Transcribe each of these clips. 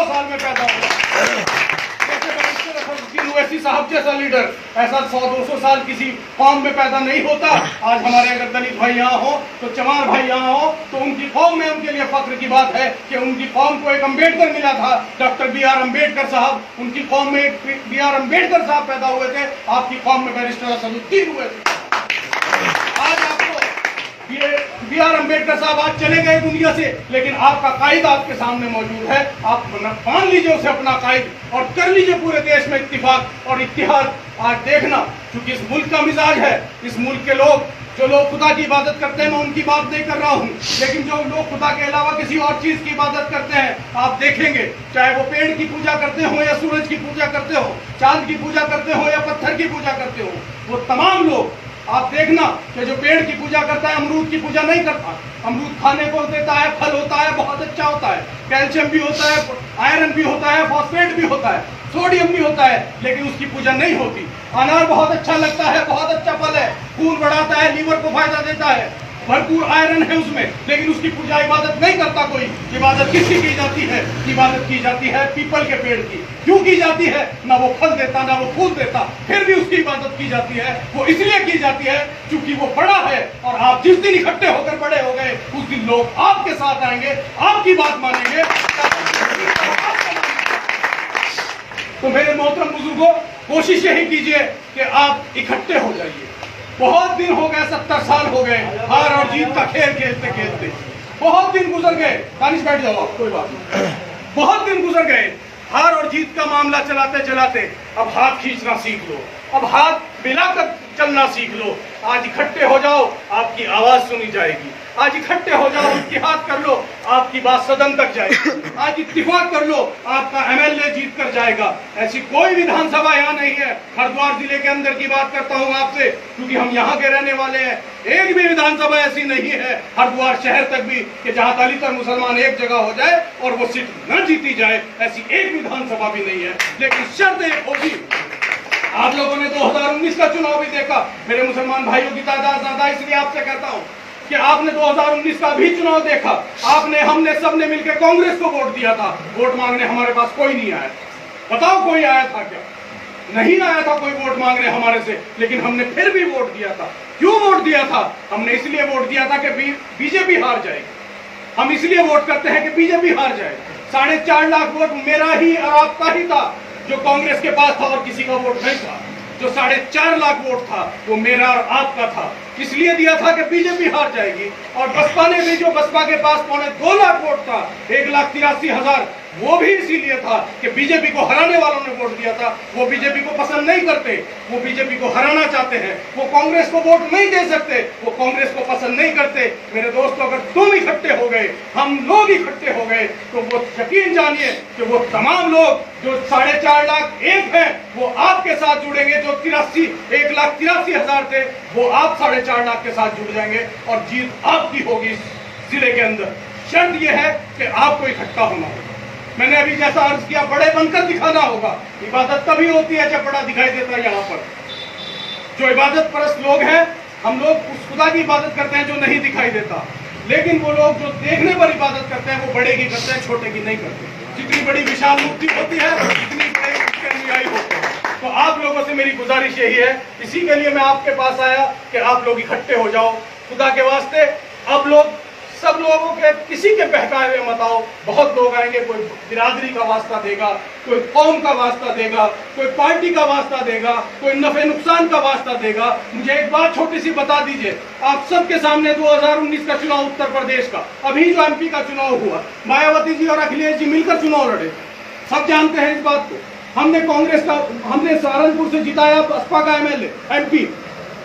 साल में पैदा हुआ। ओवैसी साहब जैसा लीडर ऐसा 100-200 साल किसी कौम में पैदा नहीं होता। आज हमारे अगर दलित भाई यहाँ हो तो चमार भाई यहाँ हो तो उनकी कौम में उनके लिए फख्र की बात है कि उनकी कौम को एक अम्बेडकर मिला था, डॉक्टर B.R. अम्बेडकर साहब। उनकी कौम में एक B.R. अम्बेडकर साहब पैदा हुए थे, आपकी कौम में बैरिस्टर असदुद्दीन हुए थे। आज आपको ये B.R. अम्बेडकर साहब आज चले गए दुनिया से, लेकिन आपका कायद आपके सामने मौजूद है। आप मान लीजिए उसे अपना कायद और कर लीजिए पूरे देश में इत्तिफाक और इत्तिहाद। आज देखना, क्योंकि इस मुल्क का मिजाज है, इस मुल्क के लोग जो लोग खुदा की इबादत करते हैं, मैं उनकी बात नहीं कर रहा हूँ, लेकिन जो लोग खुदा के अलावा किसी और चीज की इबादत करते हैं, आप देखेंगे चाहे वो पेड़ की पूजा करते हो या सूरज की पूजा करते हो, चांद की पूजा करते हो या पत्थर की पूजा करते हो, वो तमाम लोग आप देखना कि जो पेड़ की पूजा करता है अमरूद की पूजा नहीं करता। अमरूद खाने को देता है, फल होता है, बहुत अच्छा होता है, कैल्शियम भी होता है, आयरन भी होता है, फॉस्फेट भी होता है, सोडियम भी होता है, लेकिन उसकी पूजा नहीं होती। अनार बहुत अच्छा लगता है, बहुत अच्छा फल है, खून बढ़ाता है, लीवर को फायदा देता है, भरपूर आयरन है उसमें, लेकिन उसकी पूजा इबादत नहीं करता कोई। इबादत किसकी की जाती है? इबादत की जाती है पीपल के पेड़ की। क्यों की जाती है? ना वो फल देता, ना वो फूल देता, फिर भी उसकी इबादत की जाती है। वो इसलिए की जाती है क्योंकि वो बड़ा है, और आप जिस दिन इकट्ठे होकर बड़े हो गए उस दिन लोग आपके साथ आएंगे, आपकी बात मानेंगे। तो मेरे मोहतरम बुजुर्गों, कोशिश यही कीजिए कि आप इकट्ठे हो जाइए। बहुत दिन हो गए, 70 साल हो गए हार और जीत का खेल खेलते खेलते। बहुत दिन गुजर गए, तानिश बैठ जाओ आप, कोई बात नहीं। बहुत दिन गुजर गए हार और जीत का मामला चलाते चलाते। अब हाथ खींचना सीख लो, अब हाथ मिलाकर चलना सीख लो। आज इकट्ठे हो जाओ, आपकी आवाज सुनी जाएगी। आज इकट्ठे हो जाओ, इत्तिहाद कर लो, आपकी बात सदन तक जाएगी। आज इत्तिफाक कर लो, आपका MLA जीत कर जाएगा। ऐसी कोई विधानसभा यहाँ नहीं है। हरिद्वार जिले के अंदर की बात करता हूँ आपसे, क्योंकि हम यहाँ के रहने वाले हैं। एक भी विधानसभा ऐसी नहीं है हरिद्वार शहर तक भी कि जहाँ दलित और मुसलमान एक जगह हो जाए और वो सीट न जीती जाए। ऐसी एक विधानसभा भी नहीं है। लेकिन शर्त एक होगी, आप लोगों ने 2019 का चुनाव भी देखा। मेरे मुसलमान भाइयों की तादाद ज्यादा, इसलिए आपसे कहता हूँ कि आपने 2019 का भी चुनाव देखा। आपने, हमने, सबने मिलकर कांग्रेस को वोट दिया था। वोट मांगने हमारे पास कोई नहीं आया। बताओ कोई आया था क्या? नहीं आया था कोई वोट मांगने हमारे से, लेकिन हमने फिर भी वोट दिया था। क्यों वोट दिया था? हमने इसलिए वोट दिया था कि बीजेपी हार जाएगी। हम इसलिए वोट करते हैं कि बीजेपी हार जाए। 4.5 लाख वोट मेरा ही और आपका ही था, जो कांग्रेस के पास था और किसी का वोट नहीं था। जो 4.5 लाख वोट था वो मेरा और आपका था। इसलिए दिया था कि बीजेपी हार जाएगी। और बसपा ने भी, जो बसपा के पास 2.25 लाख वोट था, 1,83,000, वो भी इसीलिए था कि बीजेपी को हराने वालों ने वोट दिया था। वो बीजेपी को पसंद नहीं करते, वो बीजेपी को हराना चाहते हैं। वो कांग्रेस को वोट नहीं दे सकते, वो कांग्रेस को पसंद नहीं करते। मेरे दोस्तों, अगर तुम इकट्ठे हो गए, हम लोग इकट्ठे हो गए, तो वो यकीन जानिए कि वो तमाम लोग जो 4.5 लाख एक है, वो आपके साथ जुड़ेंगे। जो 1,83,000 थे, वो आप 4.5 लाख के साथ जुड़ जाएंगे और जीत आपकी होगी इस जिले के अंदर। शर्त यह है कि आपको इकट्ठा होना होगा। मैंने अभी जैसा अर्ज किया, बड़े बनकर दिखाना होगा। इबादत तभी होती है जब बड़ा दिखाई देता है। यहाँ पर जो इबादत परस्त लोग हैं, हम लोग उस खुदा की इबादत करते हैं जो नहीं दिखाई देता। लेकिन वो लोग जो देखने पर इबादत करते हैं, वो बड़े की करते हैं, छोटे की नहीं करते। जितनी बड़ी विशाल मूर्ति होती है, उतनी बड़े उसके अनुयायी होते हैं। तो आप लोगों से मेरी गुजारिश यही है, इसी के लिए मैं आपके पास आया कि आप लोग इकट्ठे हो जाओ खुदा के वास्ते। अब लोग, सब लोगों के, किसी के बहकाए हुए मत आओ। बहुत लोग आएंगे, कोई बिरादरी का वास्ता देगा, कोई कौम का वास्ता देगा, कोई पार्टी का वास्ता देगा, कोई नफे नुकसान का वास्ता देगा। मुझे एक बात छोटी सी बता दीजिए, आप सबके सामने 2019 का चुनाव उत्तर प्रदेश का, अभी जो MP का चुनाव हुआ, मायावती जी और अखिलेश जी मिलकर चुनाव लड़े। सब जानते हैं इस बात को। हमने कांग्रेस का, हमने सहारनपुर से जिताया बसपा का MLA MP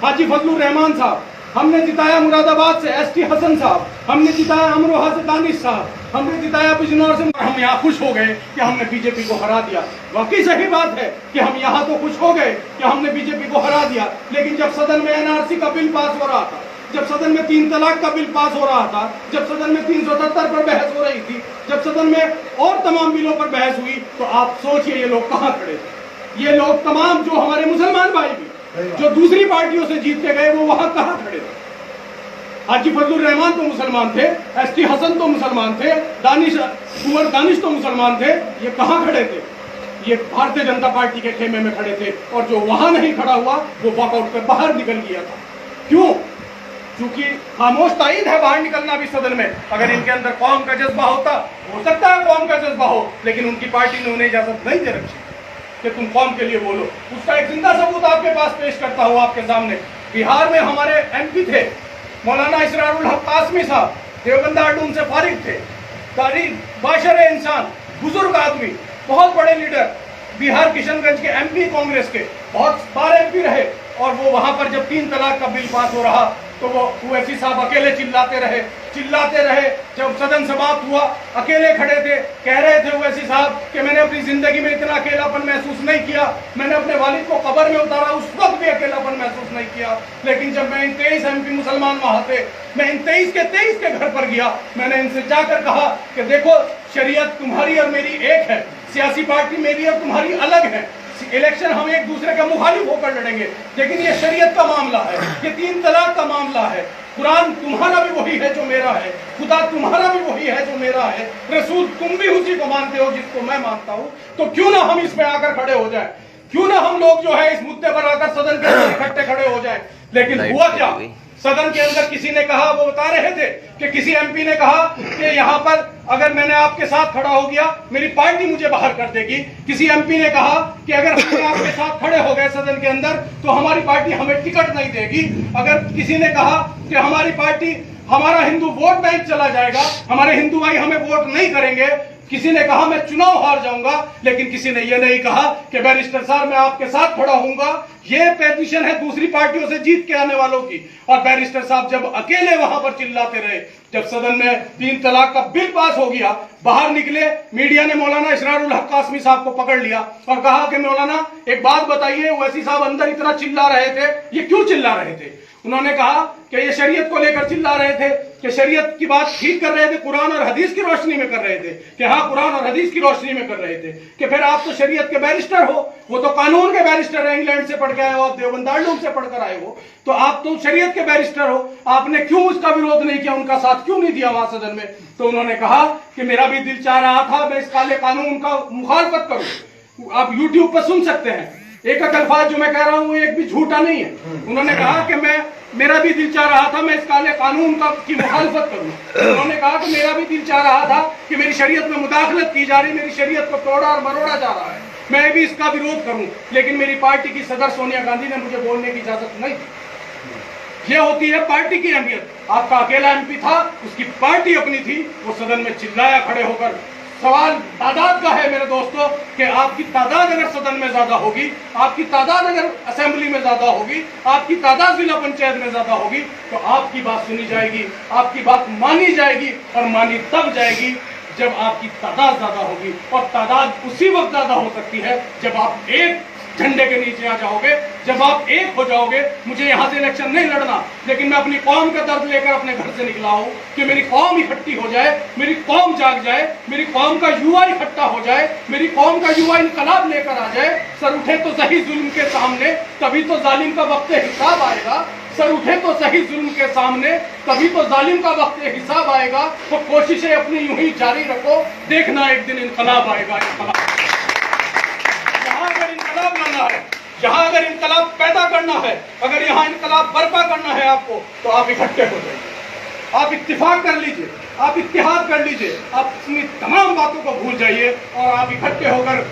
हाजी फजलुर रहमान साहब, हमने जिताया मुरादाबाद से ST हसन साहब, हमने जिताया अमरोहा से दानिश साहब, हमने जिताया बिजनौर से। हम यहाँ खुश हो गए कि हमने बीजेपी को हरा दिया। वाकई सही बात है कि हम यहाँ तो खुश हो गए कि हमने बीजेपी को हरा दिया। लेकिन जब सदन में NRC का बिल पास हो रहा था, जब सदन में 3 तलाक का बिल पास हो रहा था, जब सदन में 377 पर बहस हो रही थी, जब सदन में और तमाम बिलों पर बहस हुई, तो आप सोचिए ये लोग कहाँ खड़े थे। ये लोग तमाम, जो हमारे मुसलमान भाई भी जो दूसरी पार्टियों से जीत के गए, वो वहां कहाँ खड़े थे। हाजी फजलुर रहमान तो मुसलमान थे, एसटी हसन तो मुसलमान थे, कुंवर दानिश तो मुसलमान थे। ये कहाँ खड़े थे? ये भारतीय जनता पार्टी के खेमे में खड़े थे, और जो वहां नहीं खड़ा हुआ वो वॉकआउट कर बाहर निकल गया था। क्यों? क्योंकि खामोश ताईद है बाहर निकलना भी सदन में। अगर इनके अंदर कौम का जज्बा होता, हो सकता है कौम का जज्बा हो, लेकिन उनकी पार्टी ने उन्हें इजाजत नहीं दे रखी कि तुम कौम के लिए बोलो। उसका एक जिंदा सबूत आपके पास पेश करता हूं आपके सामने। बिहार में हमारे एमपी थे मौलाना इसरारुल हक कासमी साहब, देवबंद आर्डून से फारिग थे, तारीख बाशर इंसान, बुजुर्ग आदमी, बहुत बड़े लीडर, बिहार किशनगंज के एमपी कांग्रेस के, बहुत बार एमपी रहे। और वो वहां पर जब 3 तलाक का बिल पास हो रहा तो वो ओवैसी साहब अकेले चिल्लाते रहे। जब सदन समाप्त हुआ अकेले खड़े थे, कह रहे थे ओवैसी साहब कि मैंने अपनी जिंदगी में इतना अकेलापन महसूस नहीं किया, मैंने अपने वालिद को कब्र में उतारा उस वक्त भी अकेलापन महसूस नहीं किया, लेकिन जब मैं इन 23 एमपी मुसलमान वहां थे, मैं इन 23 के घर पर गया, मैंने इनसे जाकर कहा कि देखो शरीयत तुम्हारी और मेरी एक है, सियासी पार्टी मेरी और तुम्हारी अलग है, इलेक्शन हम एक दूसरे के मुखालिफ होकर लड़ेंगे, लेकिन ये शरीयत का मामला है, ये 3 तलाक का मामला है, कुरान तुम्हारा भी वही है जो मेरा है, खुदा तुम्हारा भी वही है जो मेरा है, रसूल तुम भी उसी को मानते हो जिसको मैं मानता हूं, तो क्यों ना हम इसमें आकर खड़े हो जाए, क्यों ना हम लोग जो है इस मुद्दे पर आकर सदन के अंदर इकट्ठे खड़े हो जाए। लेकिन हुआ क्या? सदन के अंदर किसी ने कहा, वो बता रहे थे कि किसी एमपी ने कहा कि यहाँ पर अगर मैंने आपके साथ खड़ा हो गया मेरी पार्टी मुझे बाहर कर देगी। किसी एमपी ने कहा कि अगर हम आपके साथ खड़े हो गए सदन के अंदर तो हमारी पार्टी हमें टिकट नहीं देगी। अगर किसी ने कहा कि हमारी पार्टी, हमारा हिंदू वोट बैंक चला जाएगा, हमारे हिंदू भाई हमें वोट नहीं करेंगे। किसी ने कहा मैं चुनाव हार जाऊंगा, लेकिन किसी ने यह नहीं कहा कि बैरिस्टर साहब मैं आपके साथ खड़ा होऊंगा। ये पोजीशन है दूसरी पार्टियों से जीत के आने वालों की। और बैरिस्टर साहब जब अकेले वहां पर चिल्लाते रहे, जब सदन में 3 तलाक का बिल पास हो गया, बाहर निकले, मीडिया ने मौलाना इसरारुल हक कासमी साहब को पकड़ लिया और कहा कि मौलाना एक बात बताइए, ओवैसी साहब अंदर इतना चिल्ला रहे थे, ये क्यों चिल्ला रहे थे? उन्होंने कहा कि ये शरीयत को लेकर चिल्ला रहे थे, कि शरीयत की बात ठीक कर रहे थे, कुरान और हदीस की रोशनी में कर रहे थे, कि हाँ कुरान और हदीस की रोशनी में कर रहे थे, कि फिर आप तो शरीयत के बैरिस्टर हो, वो तो कानून के बैरिस्टर है, इंग्लैंड से पढ़ के आए हो, आप देवबंद आर्डून से पढ़कर आए हो, तो आप तो शरीयत के बैरिस्टर हो, आपने क्यों उसका विरोध नहीं किया, उनका साथ क्यों नहीं दिया वहां सदन में? तो उन्होंने कहा कि मेरा भी दिल चाह रहा था मैं इस काले कानून का मुखालफत करूं। आप यूट्यूब पर सुन सकते हैं, एक अल्फाज जो मैं कह रहा हूं एक भी झूठा नहीं है। उन्होंने कहा कि मेरा भी दिल चाह रहा था मैं इस काले कानून की मुखालफत करूं। उन्होंने कहा कि मेरा भी दिल चाह रहा था कि मेरी शरीयत में मुदाखलत की जा रही, मेरी शरीयत को तोड़ा और मरोड़ा जा रहा है, मैं भी इसका विरोध करूं, लेकिन मेरी पार्टी की सदर सोनिया गांधी ने मुझे बोलने की इजाजत नहीं दी। ये होती है पार्टी की अहमियत। आपका अकेला एमपी था, उसकी पार्टी अपनी थी, वो सदन में चिल्लाया खड़े होकर। सवाल तादाद का है मेरे दोस्तों कि आपकी तादाद अगर सदन में ज्यादा होगी, आपकी तादाद अगर असेंबली में ज्यादा होगी, आपकी तादाद जिला पंचायत में ज्यादा होगी, तो आपकी बात सुनी जाएगी, आपकी बात मानी जाएगी, और मानी तब जाएगी जब आपकी तादाद ज्यादा होगी। और तादाद उसी वक्त ज्यादा हो सकती है जब आप एक झंडे के नीचे आ जाओगे, जब आप एक हो जाओगे। मुझे यहाँ से इलेक्शन नहीं लड़ना, लेकिन मैं अपनी कौम का दर्द लेकर अपने घर से निकला हूँ कि मेरी कौम इकट्ठी हो जाए, मेरी कौम जाग जाए, मेरी कौम का युवा इकट्ठा हो जाए, मेरी कौम का युवा इनकलाब लेकर आ जाए। सर उठे तो सही जुल्म के सामने, तभी तो जालिम का वक्त हिसाब आएगा। सर उठे तो सही जुल्म के सामने, तभी तो जालिम का वक्त हिसाब आएगा। तो कोशिशें अपनी यूं ही जारी रखो, देखना एक दिन इनकलाब आएगा। इनकलाब लाना है, जहां अगर इनकलाब पैदा करना है, अगर यहाँ इनकलाब बर्पा करना है आपको, तो आप इकट्ठे हो जाइए, आप इत्तिफाक कर लीजिए, आप इत्तिहाद कर लीजिए, आप अपनी तमाम बातों को भूल जाइए और आप इकट्ठे होकर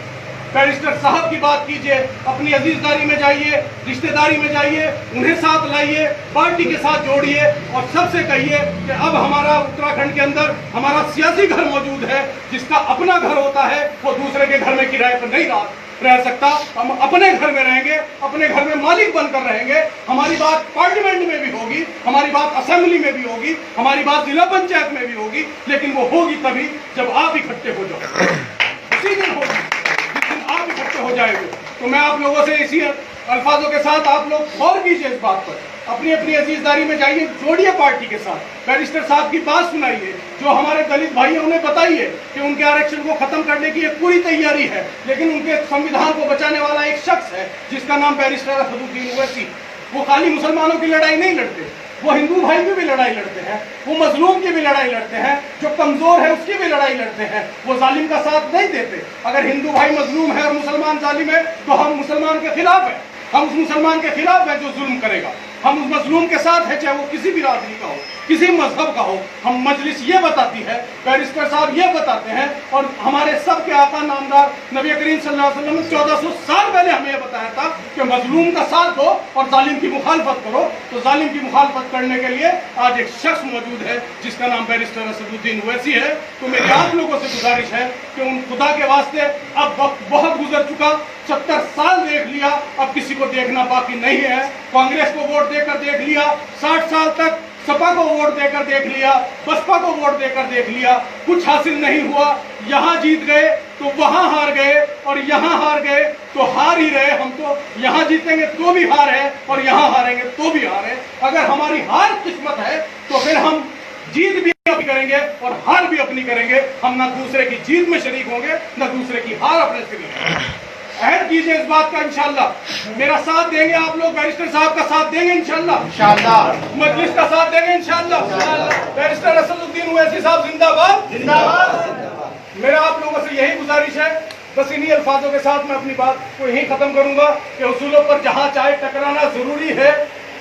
बैरिस्टर साहब की बात कीजिए, अपनी अजीजदारी में जाइए, रिश्तेदारी में जाइए, उन्हें साथ लाइए, पार्टी के साथ जोड़िए और सबसे कहिए कि अब हमारा उत्तराखंड के अंदर हमारा सियासी घर मौजूद है। जिसका अपना घर होता है वो दूसरे के घर में किराए पर नहीं रह सकता। हम अपने घर में रहेंगे, अपने घर में मालिक बनकर रहेंगे। हमारी बात पार्लियामेंट में भी होगी, हमारी बात असेंबली में भी होगी, हमारी बात जिला पंचायत में भी होगी, लेकिन वो होगी तभी जब आप इकट्ठे हो जाओ। उसी दिन होगी जिस दिन आप इकट्ठे हो जाएंगे। तो मैं आप लोगों से इसी अल्फाजों के साथ आप लोग गौर कीजिए इस बात पर, अपनी अपनी अजीजदारी में जाइए, जोड़िए पार्टी के साथ, बैरिस्टर साहब की बात सुनाइए, जो हमारे दलित भाई हैं उन्हें बताइए कि उनके आरक्षण को खत्म करने की एक पूरी तैयारी है, लेकिन उनके संविधान को बचाने वाला एक शख्स है जिसका नाम बैरिस्टर असदुद्दीन ओवैसी। वो खाली मुसलमानों की लड़ाई नहीं लड़ते, वो हिंदू भाई की भी लड़ाई लड़ते हैं, वो मजलूम की भी लड़ाई लड़ते हैं, जो कमजोर है उसकी भी लड़ाई लड़ते हैं। वो जालिम का साथ नहीं देते। अगर हिंदू भाई मजलूम है और मुसलमान जालिम है तो हम मुसलमान के खिलाफ है, हम उस मुसलमान के खिलाफ है जो जुल्म करेगा। हम उस मजलूम के साथ है, चाहे वो किसी भी बिरादरी का हो, किसी मजहब का हो। हम मजलिस ये बताती है, बैरिस्टर साहब ये बताते हैं, और हमारे सब के आका नामदार नबी करीम सल्लल्लाहु अलैहि वसल्लम ने 1400 साल पहले हमें ये बताया था कि मजलूम का साथ दो और जालिम की मुखालफत करो। तो जालिम की मुखालफत करने के लिए आज एक शख्स मौजूद है जिसका नाम बैरिस्टर असदुद्दीन ओवैसी है। तो मेरी आप लोगों से गुजारिश है कि उन खुदा के वास्ते, अब वक्त बहुत गुजर चुका, 70 साल देख लिया, अब किसी को देखना बाकी नहीं है। कांग्रेस को वोट देकर देख लिया, 60 साल तक सपा को वोट देकर देख लिया, बसपा को वोट देकर देख लिया, कुछ हासिल नहीं हुआ। यहाँ जीत गए तो वहां हार गए, और यहाँ हार गए तो हार ही रहे। हम तो यहाँ जीतेंगे तो भी हार है और यहाँ हारेंगे तो भी हार है। अगर हमारी हार किस्मत है तो फिर हम जीत भी अपनी करेंगे और हार भी अपनी करेंगे। हम ना दूसरे की जीत में शरीक होंगे, ना दूसरे की हार अपने शरीक। अहद कीजिए इस बात का, इंशाल्लाह मेरा साथ देंगे आप लोग, बैरिस्टर साहब का साथ देंगे इंशाल्लाह, मजलिस का साथ देंगे इंशाल्लाह। बैरिस्टर असदुद्दीन ओवैसी साहब जिंदाबाद, जिंदाबाद। मेरा आप लोगों से यही गुजारिश है, बस इन्हीं अल्फाजों के साथ मैं अपनी बात को यहीं खत्म करूंगा कि उसूलों पर जहां चाहे टकराना जरूरी है,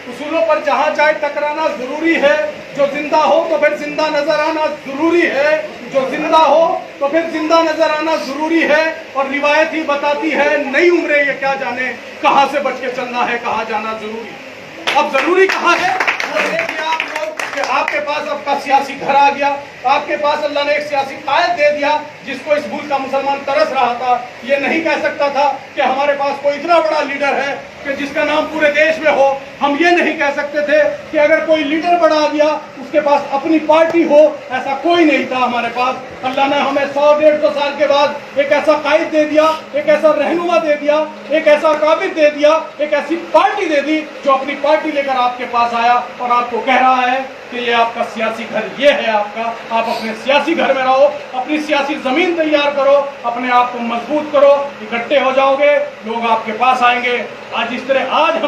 उसूलों पर जहां चाहे टकराना जरूरी है। जो जिंदा हो तो फिर जिंदा नजर आना जरूरी है, जो जिंदा हो तो फिर जिंदा नजर आना जरूरी है। और रिवायत ही बताती है, नई उम्रें ये क्या जाने, कहां से बच के चलना है, कहां जाना जरूरी। अब जरूरी कहां है वो देखिए आप लोग कि आपके पास आपका सियासी घर आ गया, आपके पास अल्लाह ने एक सियासी कायद दे दिया जिसको इस मुल्क का मुसलमान तरस रहा था। ये नहीं कह सकता था कि हमारे पास कोई इतना बड़ा लीडर है कि जिसका नाम पूरे देश में हो। हम ये नहीं कह सकते थे कि अगर कोई लीडर बड़ा आ गया उसके पास अपनी पार्टी हो, ऐसा कोई नहीं था हमारे पास। अल्लाह ने हमें 100-150 साल के बाद एक ऐसा कायद दे दिया, एक ऐसा रहनुमा दे दिया, एक ऐसा काबिल दे दिया, एक ऐसी पार्टी दे दी जो अपनी पार्टी लेकर आपके पास आया और आपको कह रहा है कि ये आपका सियासी घर ये है आपका, आप अपने सियासी घर में रहो, अपनी सियासी जमीन तैयार करो, अपने आप को मजबूत करो, इकट्ठे हो जाओगे, लोग आपके पास आएंगे। आज इस तरह आज हम